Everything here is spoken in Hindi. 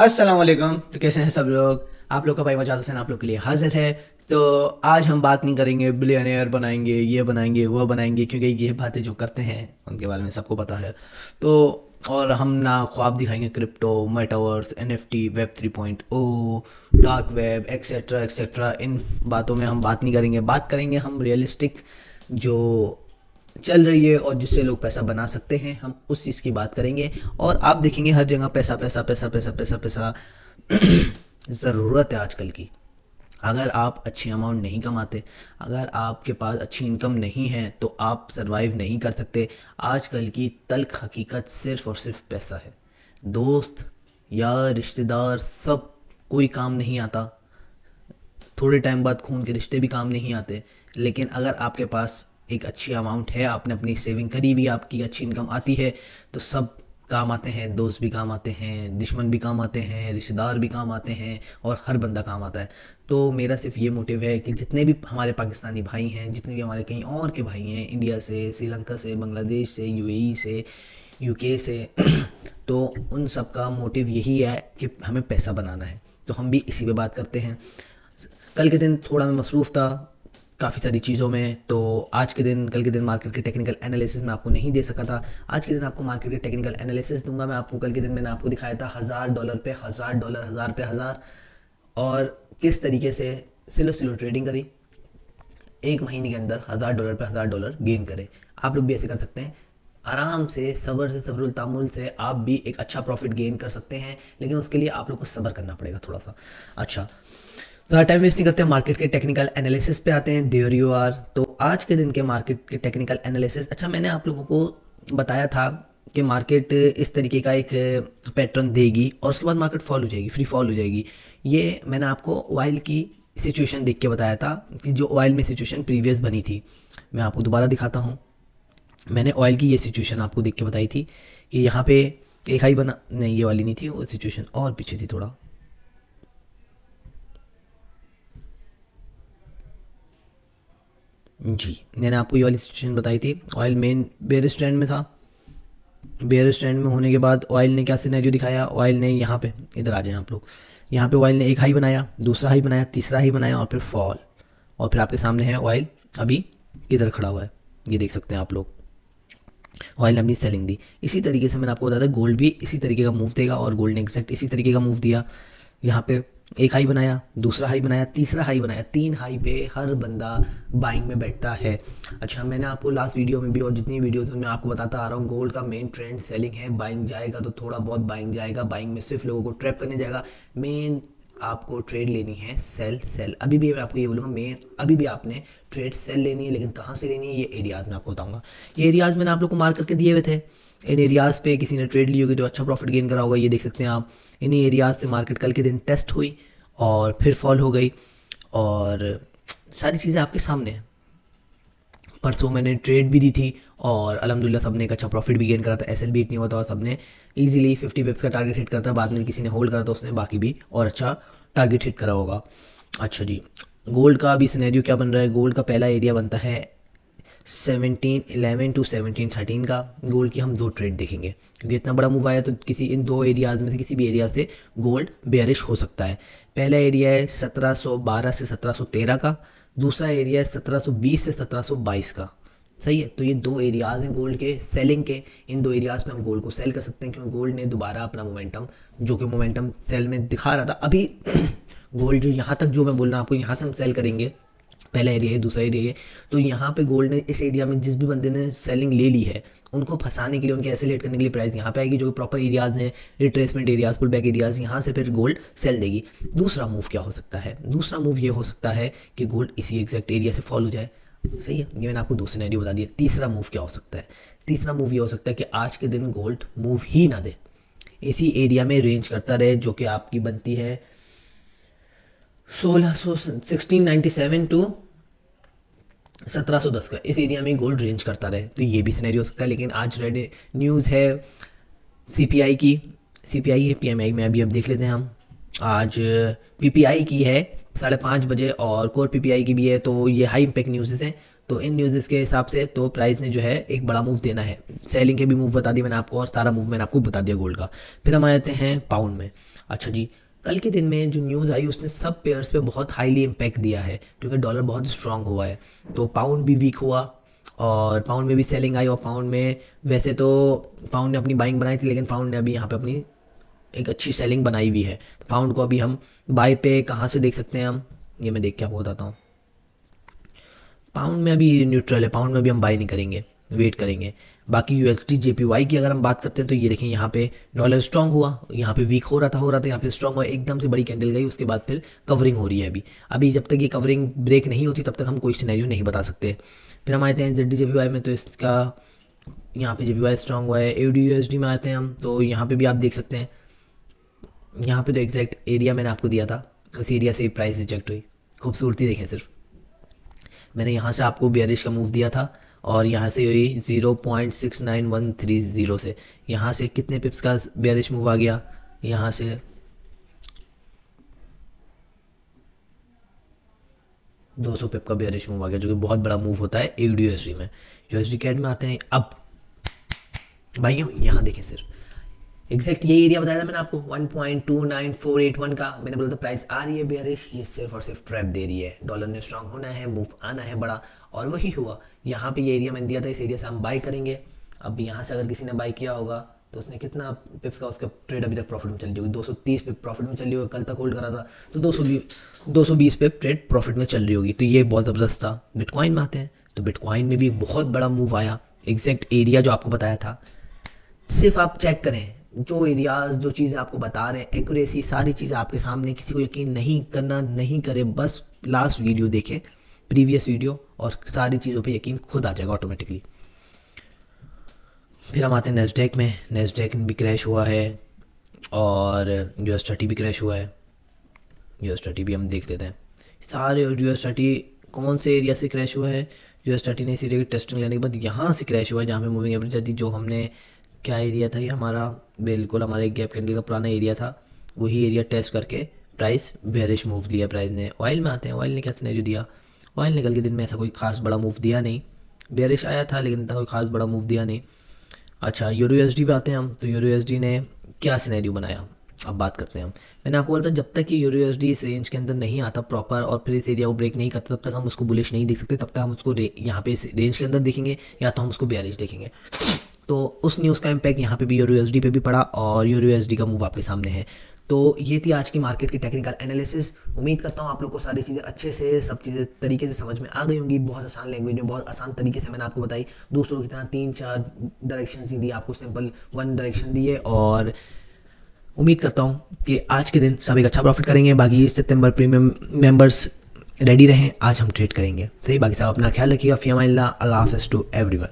अस्सलाम वालेकुम। तो कैसे हैं सब लोग। आप लोग का भाई वजाद हसन आप लोग के लिए हाजिर है। तो आज हम बात नहीं करेंगे बिलियनियर बनाएंगे, ये बनाएंगे, वो बनाएंगे, क्योंकि ये बातें जो करते हैं उनके बारे में सबको पता है। तो और हम ना ख्वाब दिखाएंगे crypto, metaverse, NFT, web 3.0, dark web, etcetera etcetera. इन बातों में हम बात नहीं करेंगे। बात करेंगे हम रियलिस्टिक जो चल रही है और जिससे लोग पैसा बना सकते हैं, हम उस चीज़ की बात करेंगे। और आप देखेंगे हर जगह पैसा पैसा पैसा पैसा पैसा पैसा। ज़रूरत है आजकल की। अगर आप अच्छी अमाउंट नहीं कमाते, अगर आपके पास अच्छी इनकम नहीं है, तो आप सरवाइव नहीं कर सकते। आजकल की तल्ख हकीकत सिर्फ़ और सिर्फ पैसा है। दोस्त, यार, रिश्तेदार, सब कोई काम नहीं आता। थोड़े टाइम बाद खून के रिश्ते भी काम नहीं आते। लेकिन अगर आपके पास एक अच्छी अमाउंट है, आपने अपनी सेविंग करी हुई, आपकी अच्छी इनकम आती है, तो सब काम आते हैं। दोस्त भी काम आते हैं, दुश्मन भी काम आते हैं, रिश्तेदार भी काम आते हैं, और हर बंदा काम आता है। तो मेरा सिर्फ ये मोटिव है कि जितने भी हमारे पाकिस्तानी भाई हैं, जितने भी हमारे कहीं और के भाई हैं, इंडिया से, श्रीलंका से, बांग्लादेश से, यूएई से, यूके से, तो उन सब का मोटिव यही है कि हमें पैसा बनाना है। तो हम भी इसी पे बात करते हैं। कल के दिन थोड़ा मैं मसरूफ़ था काफ़ी सारी चीज़ों में, तो आज के दिन, कल के दिन मार्केट के टेक्निकल एनालिसिस मैं आपको नहीं दे सका था। आज के दिन आपको मार्केट के टेक्निकल एनालिसिस दूंगा मैं आपको। कल के दिन मैंने आपको दिखाया था $1000 पे $1000, 1000 पे 1000, और किस तरीके से स्लो स्लो ट्रेडिंग करी, एक महीने के अंदर $1000 पे $1000 गेन करे। आप लोग भी ऐसे कर सकते हैं। आराम से, सब्र से, सब्रुल तामुल से आप भी एक अच्छा प्रॉफिट गेन कर सकते हैं। लेकिन उसके लिए आप लोग को सब्र करना पड़ेगा थोड़ा सा। अच्छा, ज़्यादा टाइम वेस्ट नहीं करते हैं, मार्केट के टेक्निकल एनालिसिस पे आते हैं। There you are. तो आज के दिन के मार्केट के टेक्निकल एनालिसिस, अच्छा, मैंने आप लोगों को बताया था कि मार्केट इस तरीके का एक पैटर्न देगी और उसके बाद मार्केट फॉल हो जाएगी, फ्री फॉल हो जाएगी। ये मैंने आपको ऑयल की सिचुएशन देख के बताया था कि जो ऑयल में सिचुएशन प्रीवियस बनी थी। मैं आपको दोबारा दिखाता हूँ। मैंने ऑयल की ये सिचुएशन आपको देख के बताई थी कि यहाँ पे एक हाई बना, नहीं ये वाली नहीं थी, वो सिचुएशन और पीछे थी थोड़ा। जी, मैंने आपको ये वाली सिचुएशन बताई थी। ऑयल मेन बेयर ट्रेंड में था। बेयर ट्रेंड में होने के बाद ऑयल ने क्या सिनेरियो दिखाया। ऑयल ने यहाँ पे, इधर आ जाएं आप लोग, यहाँ पे ऑयल ने एक हाई बनाया, दूसरा हाई बनाया, तीसरा हाई बनाया, और फिर फॉल। और फिर आपके सामने है ऑयल अभी किधर खड़ा हुआ है, ये देख सकते हैं आप लोग। ऑयल ने अपनी सेलिंग दी। इसी तरीके से मैंने आपको बताया था गोल्ड भी इसी तरीके का मूव देगा, और गोल्ड ने एग्जैक्ट इसी तरीके का मूव दिया। यहाँ पे एक हाई बनाया, दूसरा हाई बनाया, तीसरा हाई बनाया, 3 हाई पे हर बंदा बाइंग में बैठता है। अच्छा, मैंने आपको लास्ट वीडियो में भी और जितनी वीडियोस में मैं आपको बताता आ रहा हूँ, गोल्ड का मेन ट्रेंड सेलिंग है। बाइंग जाएगा तो थोड़ा बहुत बाइंग जाएगा, बाइंग में सिर्फ लोगों को ट्रैप करने जाएगा। मेन आपको ट्रेड लेनी है सेल सेल। अभी भी मैं आपको ये बोलूँगा, मेन अभी भी आपने ट्रेड सेल लेनी है। लेकिन कहाँ से लेनी है, ये एरियाज़ में आपको बताऊँगा। ये एरियाज़ मैंने आप लोग को मार्क करके दिए हुए थे। इन एरियाज़ पे किसी ने ट्रेड ली होगी तो अच्छा प्रॉफिट गेन करा होगा। ये देख सकते हैं आप। इन्हीं एरियाज़ से मार्केट कल के दिन टेस्ट हुई और फिर फॉल हो गई, और सारी चीज़ें आपके सामने हैं। परसों मैंने ट्रेड भी दी थी और अल्हम्दुलिल्लाह सबने एक अच्छा प्रॉफिट भी गेन करा था। एसएल भी इतनी हुआ था और सबने इजीली 50 पिप्स का टारगेट हिट करा था। बाद में किसी ने होल्ड करा था, उसने बाकी भी और अच्छा टारगेट हिट करा होगा। अच्छा जी, गोल्ड का अभी सिनेरियो क्या बन रहा है। गोल्ड का पहला एरिया बनता है 1711 टू 1713 का। गोल्ड की हम 2 ट्रेड देखेंगे, क्योंकि इतना बड़ा मूव आया तो किसी इन 2 एरियाज़ में से किसी भी एरिया से गोल्ड बेयरिश हो सकता है। पहला एरिया है 1712 से 1713 का, दूसरा एरिया है 1720 से 1722 का। सही है। तो ये 2 एरियाज़ हैं गोल्ड के सेलिंग के। इन 2 एरियाज़ पे हम गोल्ड को सेल कर सकते हैं, क्योंकि गोल्ड ने दोबारा अपना मोमेंटम, जो कि मोमेंटम सेल में दिखा रहा था अभी गोल्ड जो यहाँ तक, जो मैं बोल रहा हूँ आपको, यहाँ से हम सेल करेंगे। पहला एरिया है, दूसरा एरिया है। तो यहाँ पे गोल्ड ने इस एरिया में जिस भी बंदे ने सेलिंग ले ली है, उनको फंसाने के लिए, उनके एसेलेट करने के लिए प्राइस यहाँ पे आएगी, जो प्रॉपर एरियाज़ हैं, retracement areas, pull back areas. यहाँ से फिर गोल्ड सेल देगी। दूसरा मूव क्या हो सकता है। दूसरा मूव ये हो सकता है कि गोल्ड इसी एग्जैक्ट एरिया से फॉल हो जाए। सही है, ये मैंने आपको 2 सिनेरियो बता दिया। तीसरा मूव क्या हो सकता है। तीसरा मूव ये हो सकता है कि आज के दिन गोल्ड मूव ही ना दे, इसी एरिया में रेंज करता रहे, जो कि आपकी बनती है 1697 टू 1710 का। इस एरिया में गोल्ड रेंज करता रहे, तो ये भी सिनेरियो हो सकता है। लेकिन आज रेड न्यूज़ है सीपीआई की, सीपीआई है पीएमआई में, अभी अब देख लेते हैं हम। आज पीपीआई की है 5:30 बजे, और कोर पीपीआई की भी है। तो ये हाई इम्पैक्ट न्यूज़ हैं, तो इन न्यूज़ के हिसाब से तो प्राइस ने जो है एक बड़ा मूव देना है। सेलिंग के भी मूव बता दिए मैंने आपको और सारा मूव मैंने आपको बता दिया गोल्ड का। फिर हम आ जाते हैं पाउंड में। अच्छा जी, कल के दिन में जो न्यूज़ आई उसने सब पेयर्स पे बहुत हाईली इम्पैक्ट दिया है क्योंकि डॉलर बहुत स्ट्रांग हुआ है, तो पाउंड भी वीक हुआ और पाउंड में भी सेलिंग आई। और पाउंड में वैसे तो पाउंड ने अपनी बाइंग बनाई थी, लेकिन पाउंड ने अभी यहाँ पे अपनी एक अच्छी सेलिंग बनाई हुई है। तो पाउंड को अभी हम बाई पे कहाँ से देख सकते हैं हम, ये मैं देख के आपको बताता हूँ। पाउंड में अभी न्यूट्रल है, पाउंड में भी हम बाई नहीं करेंगे, वेट करेंगे। बाकी यूएसडी जेपीवाई की अगर हम बात करते हैं तो ये देखें यहाँ पे डॉलर स्ट्रांग हुआ, यहाँ पे वीक हो रहा था, यहाँ पे स्ट्रांग हुआ, एकदम से बड़ी कैंडल गई, उसके बाद फिर कवरिंग हो रही है। अभी जब तक ये कवरिंग ब्रेक नहीं होती तब तक हम कोई सिनेरियो नहीं बता सकते। फिर हम आते हैं जेडी जेपीवाई में, तो इसका यहाँ पे जेपीवाई स्ट्रांग हुआ है। एडी यूएसडी में आते हैं हम, तो यहाँ पे भी आप देख सकते हैं, यहाँ पे तो एग्जैक्ट एरिया मैंने आपको दिया था, उस एरिया से प्राइस रिजेक्ट हुई। खूबसूरती देखें, सिर्फ मैंने यहाँ से आपको बेयरिश का मूव दिया था और यहाँ से हुई 0.69130 से, यहाँ से कितने पिप्स का बेयरिश मूव आ गया, यहाँ से 200 पिप का बेयरिश मूव आ गया, जो कि बहुत बड़ा मूव होता है यूएसडी में। यूएसडी कैड में आते हैं। अब भाइयों यहाँ देखें, सिर्फ एग्जैक्ट ये एरिया बताया था मैंने आपको 1.29481 का, मैंने बोला था प्राइस आ रही है बेयरिश, ये सिर्फ और सिर्फ ट्रैप दे रही है, डॉलर ने स्ट्रांग होना है, मूव आना है बड़ा, और वही हुआ। यहाँ पे ये एरिया मैंने दिया था, इस एरिया से हम बाई करेंगे। अब यहाँ से अगर किसी ने बाई किया होगा तो उसने कितना पिप्स का, उसका ट्रेड अभी तक प्रॉफिट में चल रही होगी, 230 पिप प्रॉफिट में चल रही होगी, कल तक होल्ड करा था तो 220 पिप ट्रेड प्रॉफिट में चल रही होगी, तो ये बहुत ज़बरदस्त था। बिटकॉइन में आते हैं, तो बिटकॉइन में भी बहुत बड़ा मूव आया, एग्जैक्ट एरिया जो आपको बताया था, सिर्फ आप चेक करें जो एरियाज, जो चीज़ें आपको बता रहे हैं, एक्यूरेसी सारी चीज़ें आपके सामने, किसी को यकीन नहीं करना नहीं करे, बस लास्ट वीडियो देखें, प्रीवियस वीडियो, और सारी चीज़ों पे यकीन खुद आ जाएगा ऑटोमेटिकली। फिर हम आते हैं नेस्डेक में। नेस्डेक भी क्रैश हुआ है और US30 भी क्रैश हुआ है। US30 भी हम देख लेते हैं, सारे US30 कौन से एरिया से क्रैश हुआ है। US30 ने इस एरिया की टेस्टिंग लेने के बाद यहाँ से क्रैश हुआ है, जहाँ पे मूविंग एवरेज थी, जो हमने क्या एरिया था ये हमारा, बिल्कुल हमारे गैप कैंडल का पुराना एरिया था, वही एरिया टेस्ट करके प्राइस बेयरिश मूव दिया प्राइस ने। ऑयल में आते हैं, ऑयल ने क्या सिनेरियो दिया। ऑयल ने कल के दिन में ऐसा कोई खास बड़ा मूव दिया नहीं, बेयरिश आया था लेकिन इतना कोई खास बड़ा मूव दिया नहीं। अच्छा, यूरो यूएसडी पे आते हैं हम, तो यूरो यूएसडी ने क्या सिनेरियो बनाया, अब बात करते हैं हम। मैंने आपको बोला था जब तक कि यूरो यूएसडी इस रेंज के अंदर नहीं आता प्रॉपर और फिर इस एरिया को ब्रेक नहीं करता, तब तक हम उसको बुलिश नहीं देख सकते, तब तक हम उसको यहाँ पे इस रेंज के अंदर देखेंगे या तो हम उसको बेयरिश देखेंगे। तो उस न्यूज़ का इम्पैक्ट यहाँ पे भी यूरो यूएसडी पे भी पड़ा और यूरो यूएसडी का मूव आपके सामने है। तो ये थी आज की मार्केट की टेक्निकल एनालिसिस। उम्मीद करता हूँ आप लोग को सारी चीज़ें अच्छे से, सब चीज़ें तरीके से समझ में आ गई होंगी। बहुत आसान लैंग्वेज में, बहुत आसान तरीके से मैंने आपको बताई, दूसरों की तरह 3-4 डायरेक्शन ही दी, आपको सिंपल 1 डायरेक्शन दी है। और उम्मीद करता हूँ कि आज के दिन सब एक अच्छा प्रॉफिट करेंगे। बाकी सितंबर प्रीमियम मेंबर्स रेडी रहें, आज हम ट्रेड करेंगे। सही, बाकी सब अपना ख्याल रखिएगा। फ़ी अमान अल्लाह, अल्लाह हाफ़िज़ टू एवरीवन।